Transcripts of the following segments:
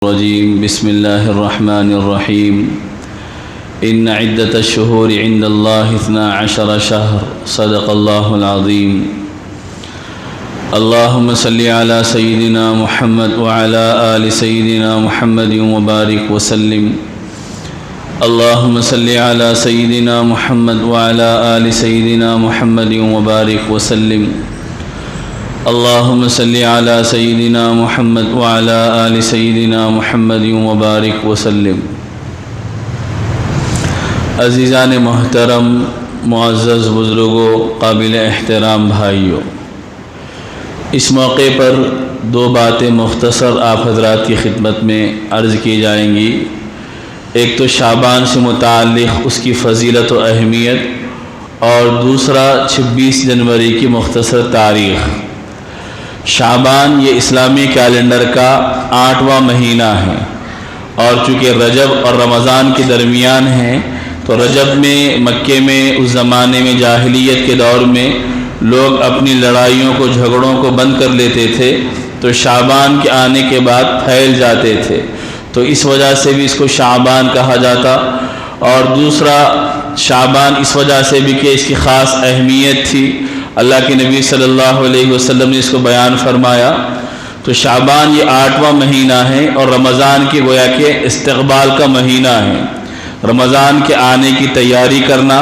الرجيم بسم الله الرحمن الرحيم إن عدة الشهور عند الله 12 شهر صدق الله العظيم اللهم صل على سيدنا محمد وعلى آل سيدنا محمد وبارك وسلم اللهم صل على سيدنا محمد وعلى آل سيدنا محمد وبارك وسلم اللهم صل على سيدنا محمد وعلى آل سيدنا محمد وبارك وسلم۔ عزیزان محترم، معزز بزرگوں، قابل احترام بھائیوں، اس موقع پر دو باتیں مختصر آپ حضرات کی خدمت میں عرض کی جائیں گی۔ ایک تو شعبان سے متعلق اس کی فضیلت و اہمیت، اور دوسرا 26 جنوری کی مختصر تاریخ۔ شعبان یہ اسلامی کیلنڈر کا 8واں مہینہ ہے، اور چونکہ رجب اور رمضان کے درمیان ہے تو رجب میں مکے میں اس زمانے میں جاہلیت کے دور میں لوگ اپنی لڑائیوں کو جھگڑوں کو بند کر لیتے تھے، تو شعبان کے آنے کے بعد پھیل جاتے تھے، تو اس وجہ سے بھی اس کو شعبان کہا جاتا۔ اور دوسرا شعبان اس وجہ سے بھی کہ اس کی خاص اہمیت تھی، اللہ کے نبی صلی اللہ علیہ وسلم نے اس کو بیان فرمایا۔ تو شعبان یہ 8واں مہینہ ہے، اور رمضان کی گویا کہ استقبال کا مہینہ ہے، رمضان کے آنے کی تیاری کرنا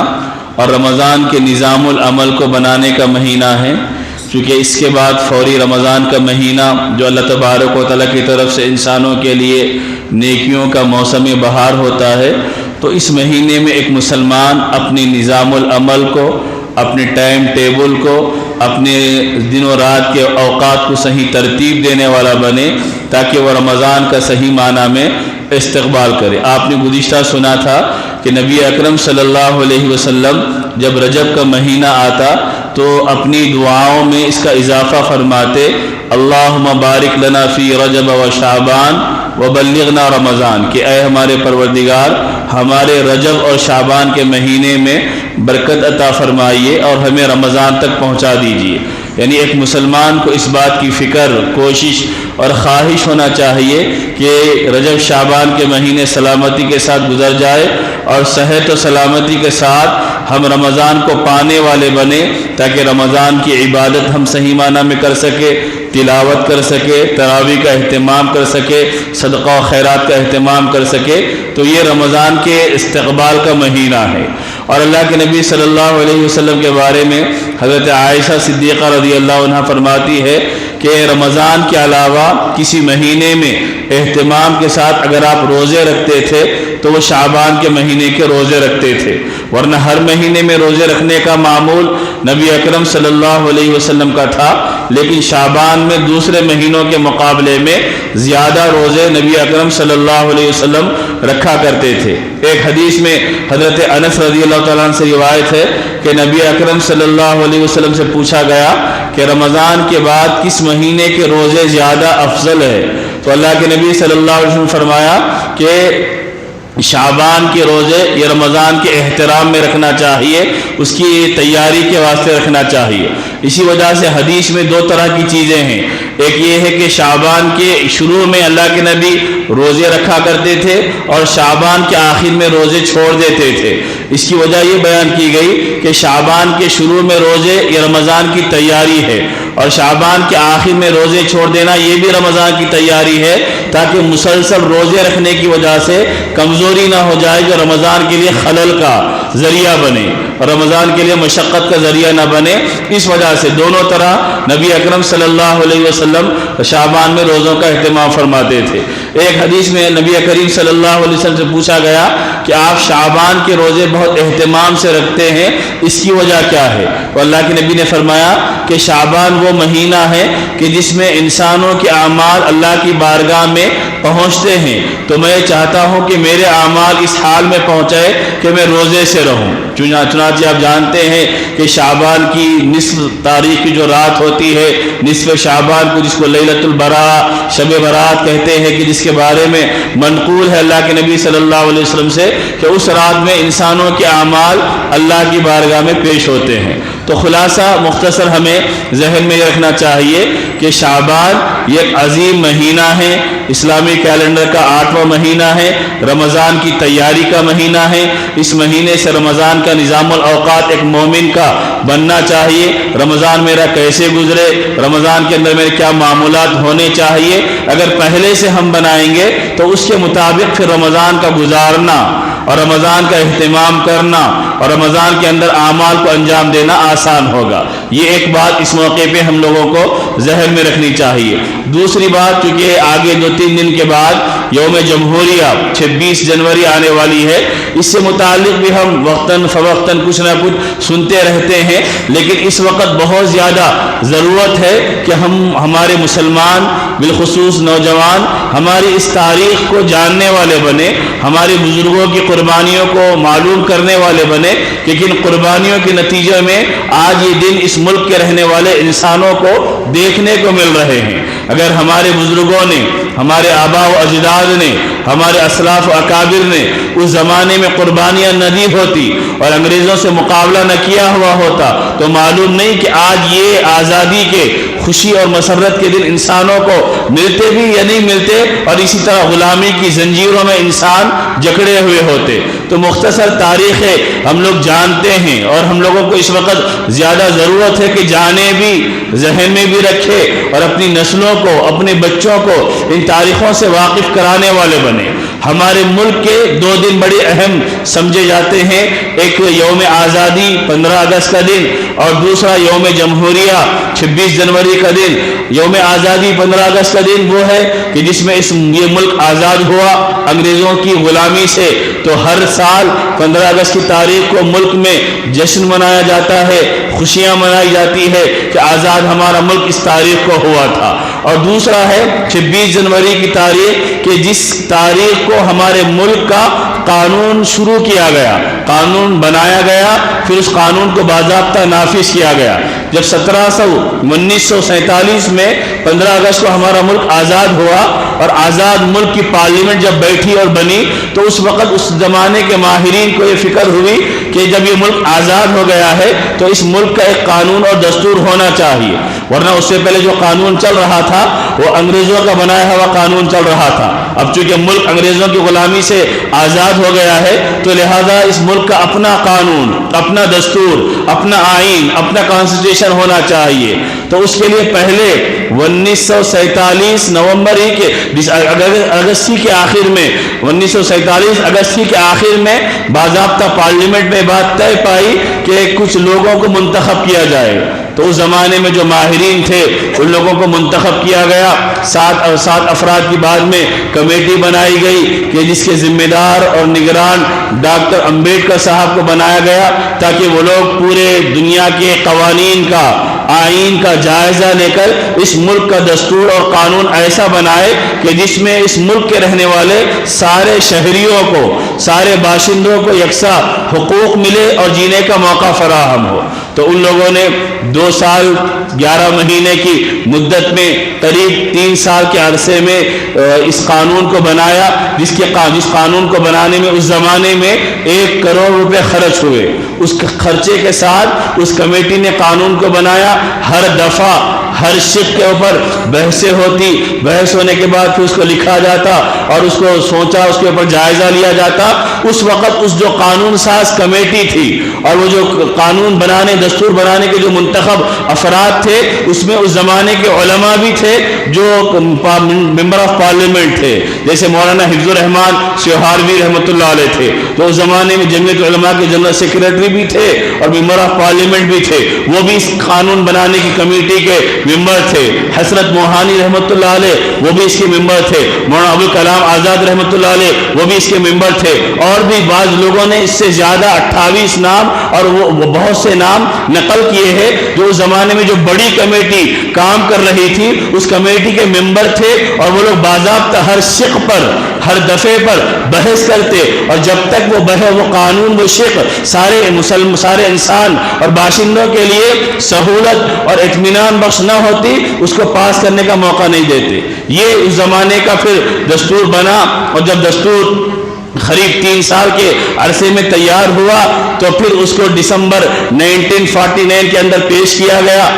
اور رمضان کے نظام العمل کو بنانے کا مہینہ ہے، چونکہ اس کے بعد فوری رمضان کا مہینہ جو اللہ تبارک و تعالیٰ کی طرف سے انسانوں کے لیے نیکیوں کا موسم بہار ہوتا ہے۔ تو اس مہینے میں ایک مسلمان اپنی نظام العمل کو، اپنے ٹائم ٹیبل کو، اپنے دن و رات کے اوقات کو صحیح ترتیب دینے والا بنے، تاکہ وہ رمضان کا صحیح معنی میں استقبال کرے۔ آپ نے گزشتہ سنا تھا کہ نبی اکرم صلی اللہ علیہ وسلم جب رجب کا مہینہ آتا تو اپنی دعاؤں میں اس کا اضافہ فرماتے، اللہم بارک لنا فی رجب و شعبان وبلغنا رمضان، کہ اے ہمارے پروردگار ہمارے رجب اور شعبان کے مہینے میں برکت عطا فرمائیے اور ہمیں رمضان تک پہنچا دیجیے۔ یعنی ایک مسلمان کو اس بات کی فکر، کوشش اور خواہش ہونا چاہیے کہ رجب شعبان کے مہینے سلامتی کے ساتھ گزر جائے، اور صحت و سلامتی کے ساتھ ہم رمضان کو پانے والے بنے، تاکہ رمضان کی عبادت ہم صحیح معنی میں کر سکے، تلاوت کر سکے، تراویح کا اہتمام کر سکے، صدقہ و خیرات کا اہتمام کر سکے۔ تو یہ رمضان کے استقبال کا مہینہ ہے۔ اور اللہ کے نبی صلی اللہ علیہ وسلم کے بارے میں حضرت عائشہ صدیقہ رضی اللہ عنہ فرماتی ہے کہ رمضان کے علاوہ کسی مہینے میں اہتمام کے ساتھ اگر آپ روزے رکھتے تھے تو وہ شعبان کے مہینے کے روزے رکھتے تھے، ورنہ ہر مہینے میں روزے رکھنے کا معمول نبی اکرم صلی اللہ علیہ وسلم کا تھا، لیکن شعبان میں دوسرے مہینوں کے مقابلے میں زیادہ روزے نبی اکرم صلی اللہ علیہ وسلم رکھا کرتے تھے۔ ایک حدیث میں حضرت انس رضی اللہ تعالیٰ عنہ سے روایت ہے کہ نبی اکرم صلی اللہ علیہ وسلم سے پوچھا گیا کہ رمضان کے بعد کس مہینے کے روزے زیادہ افضل ہے؟ تو اللہ کے نبی صلی اللہ علیہ وسلم نے فرمایا کہ شعبان کے روزے یہ رمضان کے احترام میں رکھنا چاہیے، اس کی تیاری کے واسطے رکھنا چاہیے۔ اسی وجہ سے حدیث میں دو طرح کی چیزیں ہیں، ایک یہ ہے کہ شعبان کے شروع میں اللہ کے نبی روزے رکھا کرتے تھے، اور شعبان کے آخر میں روزے چھوڑ دیتے تھے۔ اس کی وجہ یہ بیان کی گئی کہ شعبان کے شروع میں روزے یہ رمضان کی تیاری ہے، اور شعبان کے آخر میں روزے چھوڑ دینا یہ بھی رمضان کی تیاری ہے، تاکہ مسلسل روزے رکھنے کی وجہ سے کمزوری نہ ہو جائے جو رمضان کے لیے خلل کا ذریعہ بنے، اور رمضان کے لیے مشقت کا ذریعہ نہ بنے۔ اس وجہ سے دونوں طرح نبی اکرم صلی اللہ علیہ وسلم شعبان میں روزوں کا اہتمام فرماتے تھے۔ ایک حدیث میں نبی کریم صلی اللہ علیہ وسلم سے پوچھا گیا کہ آپ شعبان کے روزے بہت اہتمام سے رکھتے ہیں، اس کی وجہ کیا ہے؟ تو اللہ کے نبی نے فرمایا کہ شعبان وہ مہینہ ہے کہ جس میں انسانوں کے اعمال اللہ کی بارگاہ میں پہنچتے ہیں، تو میں چاہتا ہوں کہ میرے اعمال اس حال میں پہنچے کہ میں روزے سے رہوں۔ چنانچہ آپ جانتے ہیں کہ شعبان کی نصف تاریخ کی جو رات ہوتی ہے، نصف شعبان کو جس کو لیلۃ البراء، شب برات کہتے ہیں، کہ جس کے بارے میں منقول ہے اللہ کے نبی صلی اللہ علیہ وسلم سے کہ اس رات میں انسانوں کے اعمال اللہ کی بارگاہ میں پیش ہوتے ہیں۔ تو خلاصہ مختصر ہمیں ذہن میں رکھنا چاہیے کہ شعبان یہ ایک عظیم مہینہ ہے، اسلامی کیلنڈر کا 8واں مہینہ ہے، رمضان کی تیاری کا مہینہ ہے۔ اس مہینے سے رمضان کا نظام الاوقات ایک مومن کا بننا چاہیے۔ رمضان میرا کیسے گزرے، رمضان کے اندر میرے کیا معمولات ہونے چاہیے، اگر پہلے سے ہم بنائیں گے تو اس کے مطابق پھر رمضان کا گزارنا اور رمضان کا اہتمام کرنا اور رمضان کے اندر اعمال کو انجام دینا آسان ہوگا۔ یہ ایک بات اس موقع پہ ہم لوگوں کو ذہن میں رکھنی چاہیے۔ دوسری بات، چونکہ آگے 2-3 دن کے بعد یوم جمہوریہ 26 جنوری آنے والی ہے، اس سے متعلق بھی ہم وقتاً فوقتاً کچھ نہ کچھ سنتے رہتے ہیں، لیکن اس وقت بہت زیادہ ضرورت ہے کہ ہمارے مسلمان بالخصوص نوجوان ہماری اس تاریخ کو جاننے والے بنے، ہمارے بزرگوں کی قربانیوں کو معلوم کرنے والے بنے کہ کن قربانیوں کے نتیجے میں آج یہ دن اس ملک کے رہنے والے انسانوں کو دیکھنے کو مل رہے ہیں۔ اگر ہمارے بزرگوں نے، ہمارے آباء و اجداد نے، ہمارے اسلاف و اکابر نے اس زمانے میں قربانیاں نہ دی ہوتی اور انگریزوں سے مقابلہ نہ کیا ہوا ہوتا تو معلوم نہیں کہ آج یہ آزادی کے خوشی اور مسرت کے دن انسانوں کو ملتے بھی یا نہیں ملتے، اور اسی طرح غلامی کی زنجیروں میں انسان جکڑے ہوئے ہوتے۔ تو مختصر تاریخیں ہم لوگ جانتے ہیں اور ہم لوگوں کو اس وقت زیادہ ضرورت ہے کہ جانے بھی، ذہن میں بھی رکھے اور اپنی نسلوں کو، اپنے بچوں کو ان تاریخوں سے واقف کرانے والے بنے۔ ہمارے ملک کے 2 دن بڑے اہم سمجھے جاتے ہیں، ایک یوم آزادی 15 اگست کا دن اور دوسرا یوم جمہوریہ 26 جنوری کا دن۔ یوم آزادی 15 اگست کا دن وہ ہے کہ جس میں یہ ملک آزاد ہوا انگریزوں کی غلامی سے، تو ہر سال 15 اگست کی تاریخ کو ملک میں جشن منایا جاتا ہے، خوشیاں منائی جاتی ہے کہ آزاد ہمارا ملک اس تاریخ کو ہوا تھا۔ اور دوسرا ہے 26 جنوری کی تاریخ کہ جس تاریخ کو ہمارے ملک کا قانون شروع کیا گیا، قانون بنایا گیا، پھر اس قانون کو باضابطہ نافذ کیا گیا۔ جب 1947 میں 15 اگست کو ہمارا ملک آزاد ہوا اور آزاد ملک کی پارلیمنٹ جب بیٹھی اور بنی تو اس وقت اس زمانے کے ماہرین کو یہ فکر ہوئی کہ جب یہ ملک آزاد ہو گیا ہے تو اس ملک کا ایک قانون اور دستور ہونا چاہیے، ورنہ اس سے پہلے جو قانون چل رہا تھا وہ انگریزوں کا بنایا ہوا قانون چل رہا تھا۔ اب چونکہ ملک انگریزوں کی غلامی سے آزاد ہو گیا ہے تو لہذا اس ملک کا اپنا قانون، اپنا دستور، اپنا آئین، اپنا کانسٹیٹیوشن ہونا چاہیے۔ تو اس کے لیے پہلے 1947 نومبر ہی کے اگست کے آخر میں 1947 اگست کے آخر میں باضابطہ پارلیمنٹ میں بات طے پائی کہ کچھ لوگوں کو منتخب کیا جائے۔ تو اس زمانے میں جو ماہرین تھے ان لوگوں کو منتخب کیا گیا، 7 افراد کی بعد میں کمیٹی بنائی گئی کہ جس کے ذمہ دار اور نگران ڈاکٹر امبیڈکر صاحب کو بنایا گیا تاکہ وہ لوگ پورے دنیا کے قوانین کا، آئین کا جائزہ لے کر اس ملک کا دستور اور قانون ایسا بنائے کہ جس میں اس ملک کے رہنے والے سارے شہریوں کو، سارے باشندوں کو یکساں حقوق ملے اور جینے کا موقع فراہم ہو۔ تو ان لوگوں نے 2 سال 11 مہینے کی مدت میں قریب 3 سال کے عرصے میں اس قانون کو بنایا، جس قانون کو بنانے میں اس زمانے میں 1 کروڑ روپے خرچ ہوئے۔ اس خرچے کے ساتھ اس کمیٹی نے قانون کو بنایا، ہر دفعہ ہر شق کے اوپر بحثیں ہوتی، بحث ہونے کے بعد پھر اس کو لکھا جاتا اور اس کو سوچا، اس کے اوپر جائزہ لیا جاتا۔ اس وقت اس جو قانون ساز کمیٹی تھی اور وہ جو قانون بنانے، دستور بنانے کے جو منتخب افراد تھے، اس میں اس زمانے کے علماء بھی تھے جو ممبر آف پارلیمنٹ تھے، جیسے مولانا حفظ الرحمان سیوہاروی رحمۃ اللہ علیہ تھے، تو اس زمانے میں جمعیت علماء کے جنرل سیکریٹری بھی تھے اور ممبر آف پارلیمنٹ بھی تھے، وہ بھی اس قانون بنانے کی کمیٹی کے ممبر تھے۔ حضرت موہانی رحمۃ اللہ علیہ وہ بھی اس کے ممبر تھے، مولانا ابوالکلام آزاد رحمۃ اللہ علیہ وہ بھی اس کے ممبر تھے، اور بھی بعض لوگوں نے اس سے زیادہ 28 نام اور وہ بہت سے نام نقل کیے ہیں جو اس زمانے میں جو بڑی کمیٹی کام کر رہی تھی اس کمیٹی کے ممبر تھے، اور وہ لوگ باضابطہ ہر شق پر، ہر دفعے پر بحث کرتے، اور جب تک وہ قانون، وہ شق سارے انسان اور باشندوں کے لیے سہولت اور اطمینان بخش نہ ہوتی اس کو پاس کرنے کا موقع نہیں دیتے۔ یہ اس زمانے کا پھر دستور بنا، اور جب دستور قریب 3 سال کے عرصے میں تیار ہوا، تو پھر اس کو دسمبر 1949 کے اندر پیش کیا گیا۔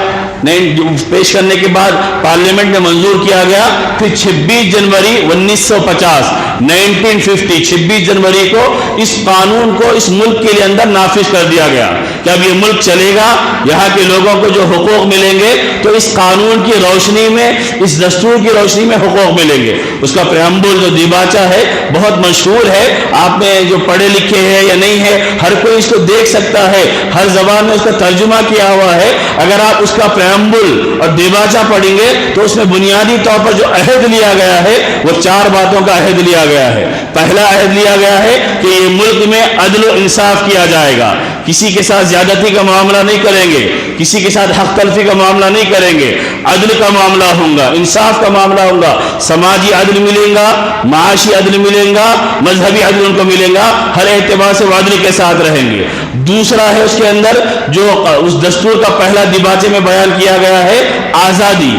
پیش کرنے کے بعد پارلیمنٹ میں منظور کیا گیا۔ پھر 26 جنوری 1950 26 جنوری کو اس قانون کو اس ملک کے لیے اندر نافذ کر دیا گیا کہ اب یہ ملک چلے گا، یہاں کے لوگوں کو جو حقوق ملیں گے تو اس قانون کی روشنی میں، اس دستور کی روشنی میں حقوق ملیں گے۔ اس کا پریامبل جو دیباچہ ہے بہت مشہور ہے، آپ نے جو پڑھے لکھے ہیں یا نہیں ہے، ہر کوئی اس کو دیکھ سکتا ہے، ہر زبان میں اس کا ترجمہ کیا ہوا ہے۔ اگر آپ اس کا پریامبل اور دیباچہ پڑھیں گے تو اس میں بنیادی طور پر جو عہد لیا گیا ہے وہ 4 باتوں کا عہد لیا گیا ہے۔ پہلا عہد لیا گیا ہے کہ یہ ملک میں عدل و انصاف کیا جائے گا، کسی کے ساتھ زیادتی کا معاملہ نہیں کریں گے، کسی کے ساتھ حق تلفی کا معاملہ نہیں کریں گے، عدل کا معاملہ ہوگا، انصاف کا معاملہ ہوگا، سماجی عدل ملے گا، معاشی عدل ملے گا، مذہبی عدل ان کو ملے گا، ہر اعتبار سے وہ عدل کے ساتھ رہیں گے۔ دوسرا ہے اس کے اندر جو اس دستور کا پہلا دیباچے میں بیان کیا گیا ہے، آزادی،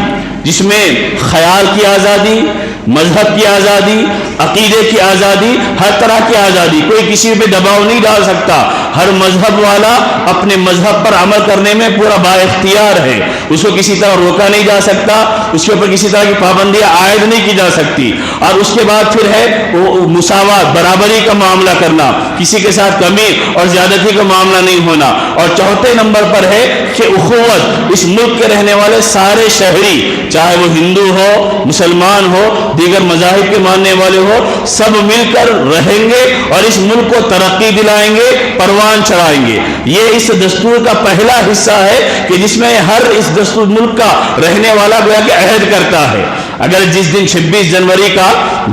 جس میں خیال کی آزادی، مذہب کی آزادی، عقیدے کی آزادی، ہر طرح کی آزادی، کوئی کسی پہ دباؤ نہیں ڈال سکتا، ہر مذہب والا اپنے مذہب پر عمل کرنے میں پورا با اختیار ہے، اس کو کسی طرح روکا نہیں جا سکتا، اس کے اوپر کسی طرح کی پابندیاں عائد نہیں کی جا سکتی۔ اور اس کے بعد پھر ہے مساوات، برابری کا معاملہ کرنا، کسی کے ساتھ کمی اور زیادتی کا معاملہ نہیں ہونا۔ اور چوتھے نمبر پر ہے کہ اخوت، اس ملک کے رہنے والے سارے شہری، چاہے وہ ہندو ہو، مسلمان ہو، دیگر مذاہب کے ماننے والے ہو، سب مل کر رہیں گے اور اس ملک کو ترقی دلائیں گے، پروان چڑھائیں گے۔ یہ اس دستور کا پہلا حصہ ہے کہ جس میں ہر اس دستور ملک کا رہنے والا گویا کہ عہد کرتا ہے۔ اگر جس دن 26 جنوری کا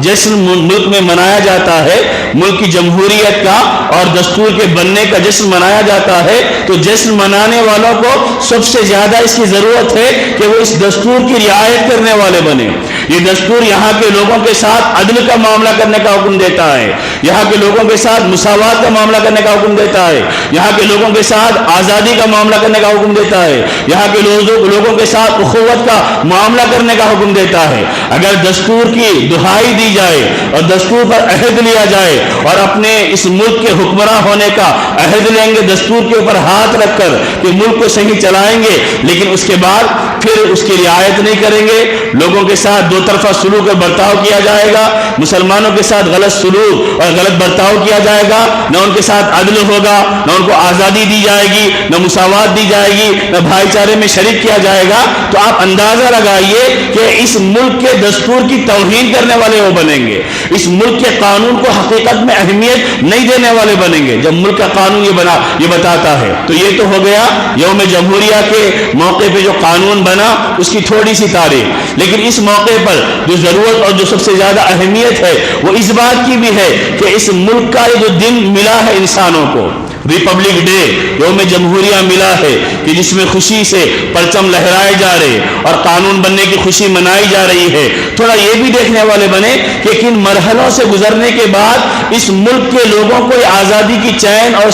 جشن ملک میں منایا جاتا ہے، ملک کی جمہوریت کا اور دستور کے بننے کا جشن منایا جاتا ہے، تو جشن منانے والوں کو سب سے زیادہ اس کی ضرورت ہے کہ وہ اس دستور کی رعایت کرنے والے بنے۔ یہ دستور یہاں کے لوگوں کے ساتھ عدل کا معاملہ کرنے کا حکم دیتا ہے، یہاں کے لوگوں کے ساتھ مساوات کا معاملہ کرنے کا حکم دیتا ہے، یہاں کے لوگوں کے ساتھ آزادی کا معاملہ کرنے کا حکم دیتا ہے، یہاں کے لوگوں کے ساتھ اخوت کا معاملہ کرنے کا حکم دیتا ہے۔ اگر دستور کی دہائی دی جائے اور دستور پر عہد لیا جائے اور اپنے اس ملک کے حکمراں ہونے کا عہد لیں گے دستور کے اوپر ہاتھ رکھ کر کہ ملک کو صحیح چلائیں گے، لیکن اس کے بعد پھر اس کی رعایت نہیں کریں گے، لوگوں کے ساتھ دو طرفہ سلوک اور برتاؤ کیا جائے گا، مسلمانوں کے ساتھ غلط سلوک اور غلط برتاؤ کیا جائے گا، نہ ان کے ساتھ عدل ہوگا، نہ ان کو آزادی دی جائے گی، نہ مساوات دی جائے گی، نہ بھائی چارے میں شریک کیا جائے گا، تو آپ اندازہ لگائیے کہ اس ملک کے دستور کی توہین کرنے والے وہ بنیں گے، اس ملک کے قانون کو حقیقت میں اہمیت نہیں دینے والے بنیں گے جب ملک کا قانون یہ بتاتا ہے۔ تو یہ تو ہو گیا یوم جمہوریہ کے موقع پہ جو قانون بنا اس کی تھوڑی سی تاریخ، لیکن اس موقع پر جو ضرورت اور جو سب سے زیادہ اہمیت ہے وہ اس بات کی بھی ہے کہ اس ملک کا یہ جو دن ملا ہے انسانوں کو، ریپبلک ڈے، یوم جمہوریہ ملا ہے کہ جس میں خوشی سے پرچم لہرائے جا رہے اور قانون بننے کی خوشی منائی جا رہی ہے۔ تھوڑا یہ بھی دیکھنے والے بنے کہ کن مرحلوں سے گزرنے کے بعد اس ملک کے لوگوں کو آزادی کی چین اور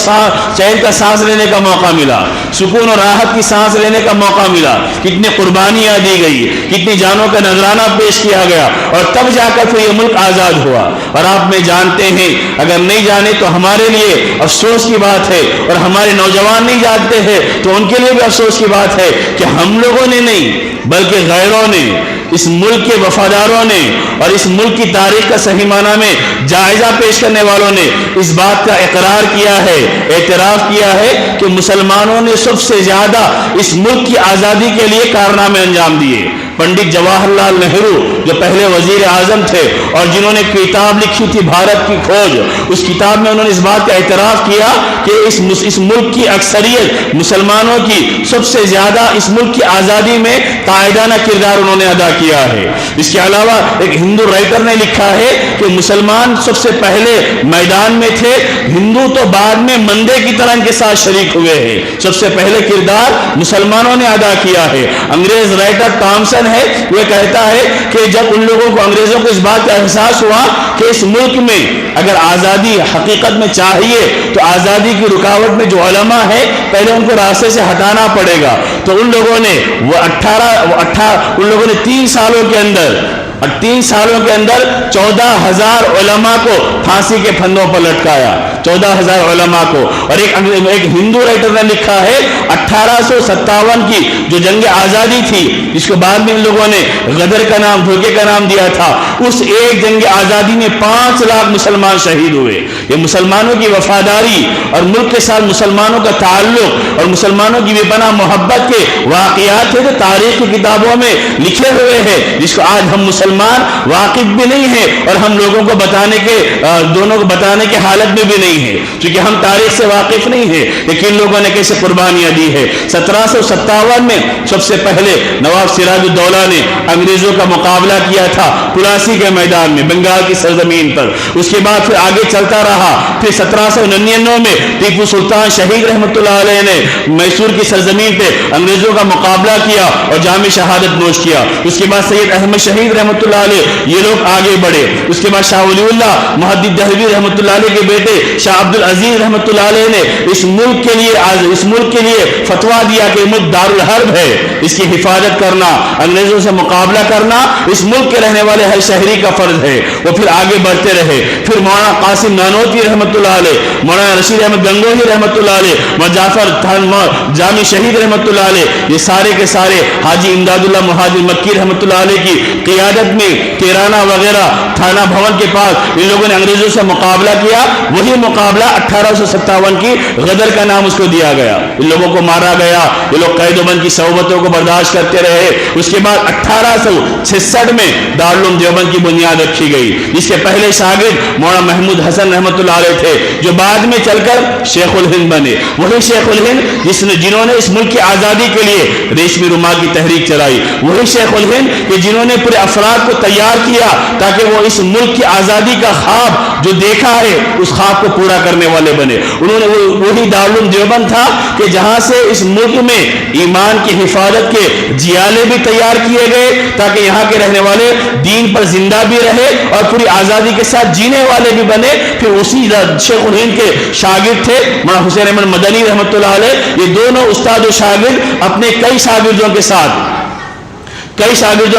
چین کا سانس لینے کا موقع ملا، سکون اور راحت کی سانس لینے کا موقع ملا، کتنی قربانیاں دی گئی، کتنی جانوں کا نذرانہ پیش کیا گیا، اور تب جا کر پھر یہ ملک آزاد ہوا۔ اور آپ میں جانتے ہیں، اگر نہیں جانے تو ہمارے لیے افسوس کی بات ہے، اور ہمارے نوجوان نہیں جانتے ہیں تو ان کے لیے بھی افسوس کی بات ہے کہ ہم لوگوں نے نہیں بلکہ غیروں نے، اس ملک کے وفاداروں نے اور اس ملک کی تاریخ کا صحیح معنی میں جائزہ پیش کرنے والوں نے اس بات کا اقرار کیا ہے، اعتراف کیا ہے کہ مسلمانوں نے سب سے زیادہ اس ملک کی آزادی کے لیے کارنامے انجام دیے۔ پنڈت جواہر لال نہرو جو پہلے وزیر اعظم تھے اور جنہوں نے کتاب لکھی تھی بھارت کی کھوج، اس کتاب میں انہوں نے اس بات کا اعتراف کیا کہ اس ملک کی اکثریت مسلمانوں کی سب سے زیادہ اس ملک کی آزادی میں قائدانہ کردار انہوں نے ادا کیا ہے۔ اس کے علاوہ ایک ہندو رائٹر نے لکھا ہے کہ مسلمان سب سے پہلے میدان میں تھے، ہندو تو بعد میں مندے کی طرح ان کے ساتھ شریک ہوئے ہیں، سب سے پہلے کردار مسلمانوں نے ادا کیا ہے۔ انگریز رائٹر ٹامسن ہے، وہ کہتا ہے کہ جب ان لوگوں کو، انگریزوں کو اس بات کا احساس ہوا کہ اس ملک میں اگر آزادی حقیقت میں چاہیے تو آزادی کی رکاوٹ میں جو علماء ہے پہلے ان کو راستے سے ہٹانا پڑے گا، تو ان لوگوں نے ان لوگوں نے 3 سالوں کے اندر 14,000 علماء کو پھانسی کے پھندوں پر لٹکایا 14,000 علماء کو. اور ایک ہندو رائٹر نے لکھا ہے 1857 کی جو جنگ آزادی تھی جس کو بعد میں ان لوگوں نے غدر کا نام دھوکے کا نام دیا تھا, اس ایک جنگ آزادی میں 5 لاکھ مسلمان شہید ہوئے. یہ مسلمانوں کی وفاداری اور ملک کے ساتھ مسلمانوں کا تعلق اور مسلمانوں کی بے پناہ محبت کے واقعات تھے جو تاریخ کی کتابوں میں لکھے ہوئے ہیں, جس کو آج ہم مسلمان واقف بھی نہیں ہیں اور ہم لوگوں کو بتانے کے دونوں کو بتانے کی حالت میں بھی نہیں ہے, کیونکہ ہم تاریخ سے واقف نہیں ہیں کہ کن لوگوں نے کیسے قربانیاں دی ہے. 1757 میں سب سے پہلے نواب سراج الدولہ نے انگریزوں کا مقابلہ کیا تھا پلاسی کے میدان میں بنگال کی سرزمین پر. اس کے بعد پھر آگے چلتا رہا. پھر 1799 میں ٹیپو سلطان شہید رحمۃ اللہ علیہ نے میسور کی سرزمین پہ انگریزوں کا مقابلہ کیا اور جامِ شہادت نوش کیا. اس کے بعد سید احمد شہید رحمۃ اللہ علیہ یہ لوگ آگے بڑھے. اس کے بعد شاہ ولی اللہ محدث دہلوی رحمۃ اللہ علیہ کے بیٹے شاہ عبد العزیز رحمۃ اللہ علیہ نے اس ملک کے لیے فتویٰ دیا کہ ملک دارالحرب ہے, اس کی حفاظت کرنا, انگریزوں سے مقابلہ کرنا اس ملک کے رہنے والے ہر شہری کا فرض ہے. وہ پھر آگے بڑھتے رہے. پھر مولانا قاسم نانوتوی رحمۃ اللہ علیہ, مولانا رشید احمد گنگوہی رحمۃ اللہ علیہ, مولانا جعفر جامی شہید رحمۃ اللہ علیہ, یہ سارے کے سارے حاجی امداد اللہ مہاجر مکی رحمۃ اللہ علیہ کی قیادت میں کیرانہ وغیرہ تھانہ بھون کے پاس ان لوگوں نے انگریزوں سے مقابلہ کیا. وہی مقابلہ 1857 کی غدر کا نام اس کو دیا گیا. ان لوگوں کو مارا گیا, یہ لوگ قید و بند کی صعوبتوں کو برداشت کرتے رہے. اس کے بعد 1866 میں دارالعلوم دیوبند کی بنیاد رکھی گئی, جس کے پہلے شاگرد مولانا محمود حسن رحمۃ اللہ علیہ تھے جو بعد میں چل کر شیخ الہند بنے. وہی شیخ الہند جنہوں نے اس ملک کی آزادی کے لیے ریشمی رومال کی تحریک چلائی. وہی شیخ الہند کہ جنہوں نے پورے افراد کو تیار کیا تاکہ وہ اس ملک کی آزادی کا خواب جو دیکھا ہے اس خواب کو پورا کرنے والے بنے. انہوں نے وہی دارالعلوم دیوبند تھا کہ جہاں سے اس ملک میں ایمان کی حفاظت کے جیالے بھی تیار کیے گئے تاکہ یہاں کے رہنے والے دین پر زندہ بھی رہے اور پوری آزادی کے ساتھ جینے والے بھی بنے. پھر اسی شیخ الہند کے شاگرد تھے مولانا حسین احمد مدنی رحمۃ اللہ علیہ. یہ دونوں استاد و شاگرد اپنے کئی شاگردوں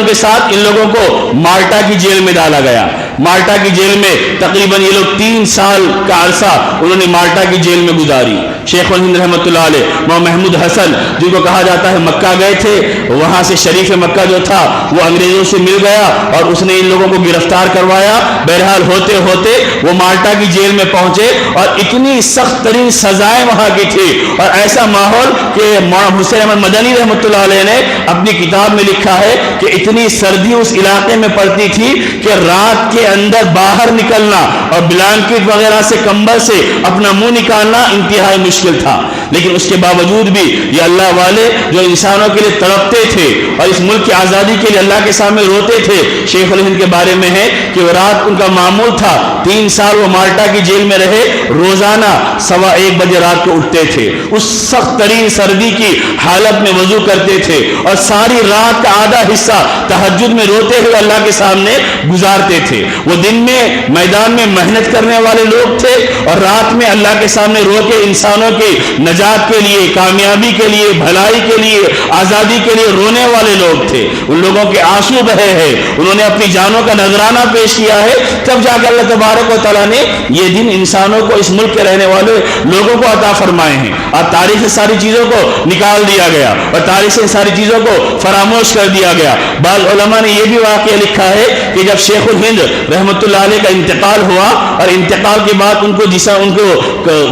کے ساتھ ان لوگوں کو مالٹا کی جیل میں ڈالا گیا. مالٹا کی جیل میں تقریباً یہ لوگ 3 سال کا عرصہ انہوں نے مالٹا کی جیل میں گزاری. شیخ الہند رحمۃ اللہ علیہ, مولانا محمود حسن جن کو کہا جاتا ہے مکہ گئے تھے, وہاں سے شریف مکہ جو تھا وہ انگریزوں سے مل گیا اور اس نے ان لوگوں کو گرفتار کروایا. بہرحال ہوتے ہوتے وہ مالٹا کی جیل میں پہنچے اور اتنی سخت ترین سزائیں وہاں کی تھی اور ایسا ماحول کہ مولانا حسین احمد مدنی رحمۃ اللہ علیہ نے اپنی کتاب میں لکھا ہے کہ اتنی سردی اس علاقے میں پڑتی تھی کہ رات کے اندر باہر نکلنا اور بلانکٹ وغیرہ سے کمبل سے اپنا منہ نکالنا انتہائی مشکل تھا. لیکن اس کے باوجود بھی یہ اللہ والے جو انسانوں کے لیے تڑپتے تھے اور اس ملک کی آزادی کے لیے اللہ کے سامنے روتے تھے. شیخ الہند کے بارے میں ہے کہ وہ رات ان کا معمول تھا 3 سال وہ مالٹا کی جیل میں رہے, روزانہ 1:15 بجے رات کو اٹھتے تھے, اس سخت ترین سردی کی حالت میں وضو کرتے تھے اور ساری رات کا آدھا حصہ تہجد میں روتے ہوئے اللہ کے سامنے گزارتے تھے. وہ دن میں میدان میں محنت کرنے والے لوگ تھے اور رات میں اللہ کے سامنے رو کے انسانوں کی نجات کے لیے, کامیابی کے لیے, بھلائی کے لیے, آزادی کے لیے رونے والے لوگ تھے. ان لوگوں کے آنسو بہے ہیں, انہوں نے اپنی جانوں کا نذرانہ پیش کیا ہے, تب جا کے اللہ تبارک و تعالیٰ نے یہ دن انسانوں کو, اس ملک کے رہنے والے لوگوں کو عطا فرمائے ہیں. اور تاریخ سے ساری چیزوں کو نکال دیا گیا اور تاریخ سے ساری چیزوں کو فراموش کر دیا گیا. بعض علماء نے یہ بھی واقعہ لکھا ہے کہ جب شیخ الہند رحمۃ اللہ علیہ کا انتقال ہوا اور انتقال کے بعد ان کو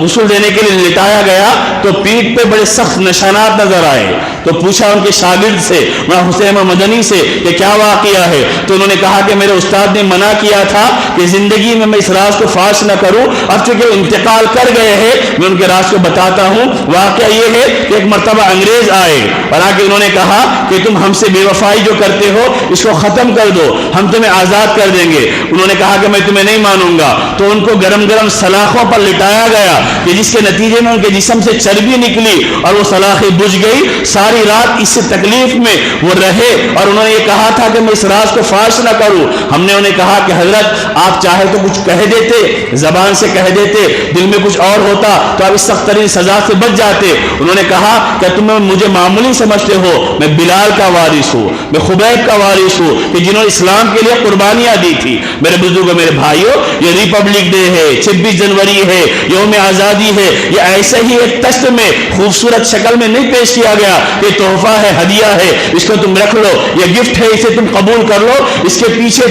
غسل دینے کے لیے لٹایا گیا تو پیٹھ پہ بڑے سخت نشانات نظر آئے. تو پوچھا ان کے شاگرد سے مولانا حسین مدنی سے کہ کیا واقعہ ہے, تو انہوں نے کہا کہ میرے استاد نے منع کیا تھا کہ زندگی میں اس راز کو فاش نہ کروں, اب چونکہ وہ انتقال کر گئے ہیں میں ان کے راز کو بتاتا ہوں. واقعہ یہ ہے کہ ایک مرتبہ انگریز آئے اور آ کے انہوں نے کہا کہ تم ہم سے بے وفائی جو کرتے ہو اس کو ختم کر دو, ہم تمہیں آزاد کر دیں گے. انہوں نے کہا کہ میں تمہیں نہیں مانوں گا, تو ان کو گرم گرم سلاخوں پر لٹایا گیا گیا کہ جس کے نتیجے میں ان کے جسم سے چربی نکلی اور وہ سلاخیں بجھ گئی. ساری رات اس تکلیف میں وہ رہے اور انہوں نے یہ کہا تھا کہ میں اس راز کو فاش نہ کروں. ہم نے انہیں کہا کہ حضرت آپ چاہے تو کچھ کہہ دیتے, زبان سے کہہ دیتے, دل میں کچھ اور ہوتا تو آپ اس سخت ترین سزا سے بچ جاتے. انہوں نے کہا کہ تم مجھے معمولی سمجھتے ہو, میں بلال کا وارث ہوں, میں خبیب کا وارث ہوں کہ جنہوں نے اسلام کے لیے قربانیاں دی تھی. میرے بزرگوں, میرے بھائیوں, یہ ریپبلک ڈے ہے, 26 جنوری ہے, یوم آزادی ہے. یہ ایسے ہی ایک تشت میں خوبصورت شکل میں نہیں پیش کیا گیا کہ تحفہ ہے, ہدیہ ہے, اس کو تم رکھ لو, یہ گفٹ ہے, اسے تم قبول کر لو. اس کے پیچھے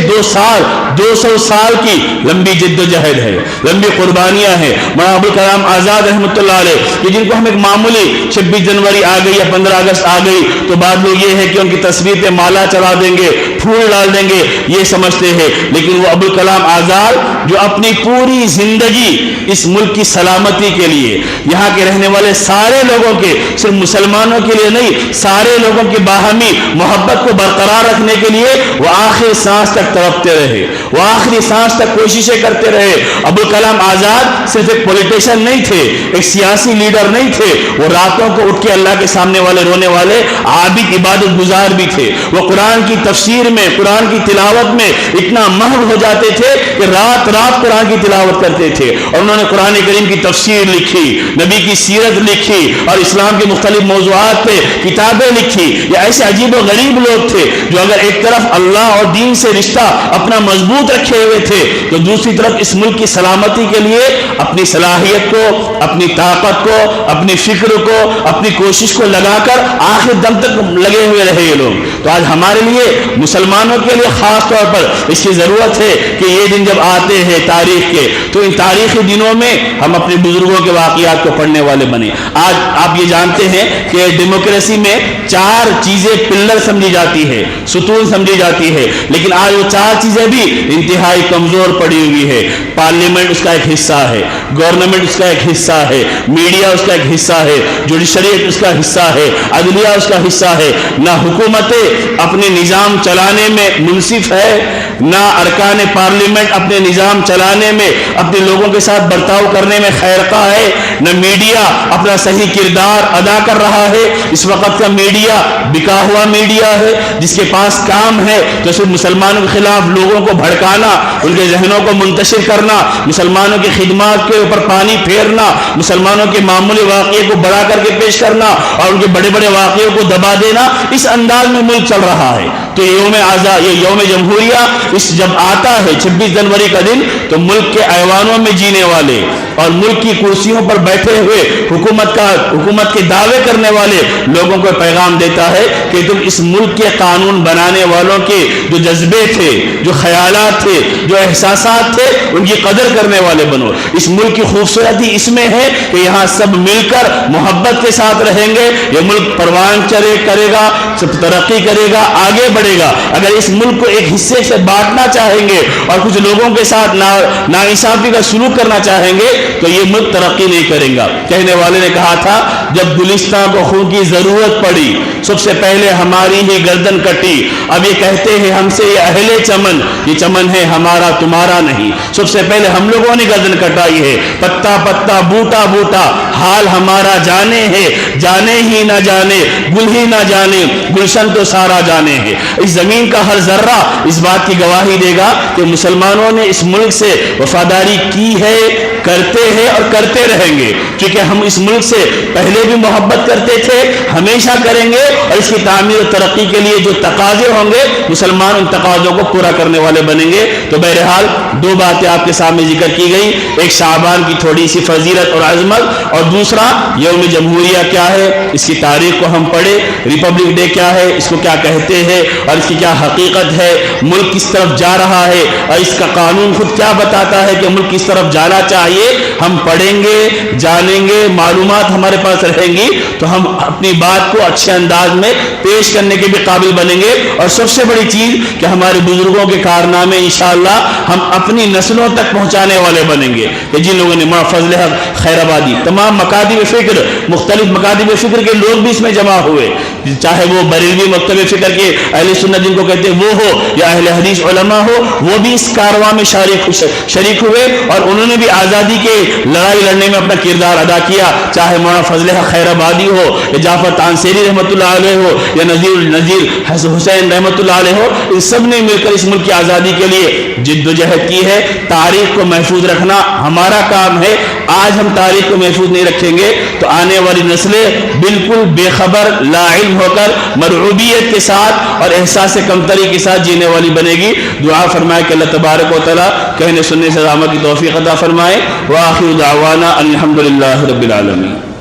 200 سال کی لمبی جد و جہد ہے, لمبی قربانیاں ہیں. مولانا ابوالکلام آزاد رحمۃ اللہ علیہ کہ جن کو ہم ایک معمولی 26 جنوری آ گئی یا 15 اگست آ گئی تو بعد لوگ یہ ہے کہ ان کی تصویر پہ مالا چڑھا دیں گے, پھول ڈال دیں گے, یہ سمجھتے ہیں. لیکن وہ ابوالکلام آزاد جو اپنی پوری زندگی اس ملک کی سلامتی کے لیے, یہاں کے رہنے والے سارے لوگوں کے, صرف مسلمانوں کے لیے نہیں, سارے لوگوں کی باہمی محبت کو برقرار رکھنے کے لیے وہ آخری سانس تک تڑپتے رہے, وہ آخری سانس تک کوششیں کرتے رہے. ابوالکلام آزاد صرف ایک پولیٹیشین نہیں تھے, ایک سیاسی لیڈر نہیں تھے, وہ راتوں کو اٹھ کے اللہ کے سامنے والے رونے والے عابد عبادت گزار بھی تھے. وہ قرآن کی تفسیر میں, قرآن کی تلاوت میں اتنا محو ہو جاتے تھے کہ رات رات قرآن کی تلاوت کرتے تھے. اور انہوں نے قرآن کریم کی تفسیر لکھی, نبی کی سیرت لکھی اور اسلام کے مختلف موضوعات پہ کتابیں لکھی. یہ ایسے عجیب و غریب لوگ تھے جو اگر ایک طرف اللہ اور دین سے رشتہ اپنا مضبوط رکھے ہوئے تھے تو دوسری طرف اس ملک کی سلامتی کے لیے اپنی صلاحیت کو, اپنی طاقت کو, اپنی فکر کو, اپنی کوشش کو لگا کر آخر دم تک لگے ہوئے رہے یہ لوگ. تو آج ہمارے لیے, مسلمانوں کے لیے خاص طور پر اس کی ضرورت ہے کہ یہ دن جب آتے ہیں تاریخ کے, تو ان تاریخی دنوں میں ہم اپنے بزرگوں کے واقعات کو پڑھنے والے بنے. آج آپ یہ جانتے ہیں کہ ڈیموکریسی میں 4 چیزیں پلر سمجھی جاتی ہے, ستون سمجھی جاتی ہے, لیکن آج وہ 4 چیزیں بھی انتہائی کمزور پڑی ہوئی ہے. پارلیمنٹ اس کا ایک حصہ ہے, گورنمنٹ اس کا ایک حصہ ہے, میڈیا اس کا ایک حصہ ہے, جوڈیشریٹ اس کا حصہ ہے, عدلیہ اس کا حصہ ہے. نہ حکومتیں اپنے نظام چلانے میں منصف ہے, نہ ارکان پارلیمنٹ اپنے نظام چلانے میں, اپنے لوگوں کے ساتھ برتاؤ کرنے میں خیرخواہ ہے, نہ میڈیا اپنا صحیح کردار ادا کر رہا ہے. اس وقت کا میڈیا بکا ہوا میڈیا ہے جس کے پاس کام ہے تو صرف مسلمانوں کے خلاف لوگوں کو بھڑکانا, ان کے ذہنوں کو منتشر کرنا, مسلمانوں کی خدمات کے اوپر پانی پھیرنا, مسلمانوں کے معمولی واقعے کو بڑا کر کے پیش کرنا اور ان کے بڑے بڑے واقعوں کو دبا دینا. اس انداز میں ملک چل رہا ہے. تو یہ یوم جمہوریہ اس جب آتا ہے 26 جنوری کا دن, تو ملک کے ایوانوں میں جینے والے اور ملک کی کرسیوں پر بیٹھے ہوئے حکومت کے دعوے کرنے والے لوگوں کو پیغام دیتا ہے کہ تم اس ملک کے قانون بنانے والوں کے جو جذبے تھے, جو خیالات تھے, جو احساسات تھے, ان کی قدر کرنے والے بنو. اس ملک کی خوبصورتی اس میں ہے کہ یہاں سب مل کر محبت کے ساتھ رہیں گے. یہ ملک پروان کرے گا, سب ترقی کرے گا, آگے بڑھے گا. اگر اس ملک کو ایک حصے سے بانٹنا چاہیں گے اور کچھ لوگوں کے ساتھ ناانصافی کا سلوک کرنا چاہیں گے تو یہ ملک ترقی نہیں کرے گا. کہنے والے نے کہا تھا, جب گلستان کو خون کی ضرورت پڑی سب سے پہلے ہماری ہی گردن کٹی. اب یہ کہتے ہیں ہم سے یہ اہل چمن, یہ چمن ہے ہمارا تمہارا نہیں. سب سے پہلے ہم لوگوں نے گردن کٹائی ہے. پتا پتا بوٹا بوٹا حال ہمارا جانے ہے, جانے ہی نہ جانے, گل ہی نہ جانے, گلشن تو سارا جانے ہے. اس زمین کا ہر ذرہ اس بات کی گواہی دے گا کہ مسلمانوں نے اس ملک سے وفاداری کی ہے, کرتے ہیں اور کرتے رہیں گے. کیونکہ ہم اس ملک سے پہلے بھی محبت کرتے تھے, ہمیشہ کریں گے, اور اس کی تعمیر و ترقی کے لیے جو تقاضے ہوں گے مسلمان ان تقاضوں کو پورا کرنے والے بنیں گے. تو بہرحال 2 باتیں آپ کے سامنے ذکر کی گئی, ایک شعبان کی تھوڑی سی فضیلت اور عظمت, اور دوسرا یوم جمہوریہ کیا ہے, اس کی تاریخ کو ہم پڑھے, ریپبلک ڈے کیا ہے, اس کو کیا کہتے ہیں اور اس کی کیا حقیقت ہے, ملک کس طرف جا رہا ہے اور اس کا قانون خود کیا بتاتا ہے کہ ملک کس طرف جانا چاہیے. ہم پڑھیں گے, جانیں جانیں گے, معلومات ہمارے پاس رہیں گی, تو ہم اپنی بات کو اچھے انداز میں پیش کرنے کے بھی قابل بنیں گے. اور سب سے بڑی چیز کہ ہمارے بزرگوں کے کارنامے انشاءاللہ ہم اپنی نسلوں تک پہنچانے والے بنیں گے. کہ جن لوگوں نے مولانا فضل حق خیر آبادی, تمام مکاتب فکر, مختلف مکاتب فکر کے لوگ بھی اس میں جمع ہوئے, چاہے وہ بریلوی مکتب فکر کے اہل سنت جن کو کہتے ہیں وہ ہو, یا اہل حدیث علماء ہو, وہ بھی اس کارواں میں شریک ہوئے, اور انہوں نے بھی آزادی کے لڑائی لڑنے میں اپنا کردار ادا کیا. چاہے مولانا فضل حق خیر آبادی ہو, یا جعفر تانسیری رحمۃ اللہ علیہ ہو, یا نذیر حسین رحمۃ اللہ علیہ ہو, ان سب نے مل کر اس ملک کی آزادی کے لیے جد و جہد کی ہے. تاریخ کو محفوظ رکھنا ہمارا کام ہے. آج ہم تاریخ کو محفوظ نہیں رکھیں گے تو آنے والی نسلیں بالکل بے خبر لا علم ہو کر مرعوبیت کے ساتھ اور احساس کمتری کے ساتھ جینے والی بنے گی. دعا فرمائے کہ اللہ تبارک و تعالی کہنے سننے سے عمل کی توفیق عطا فرمائے. وآخر دعوانا الحمدللہ رب العالمین.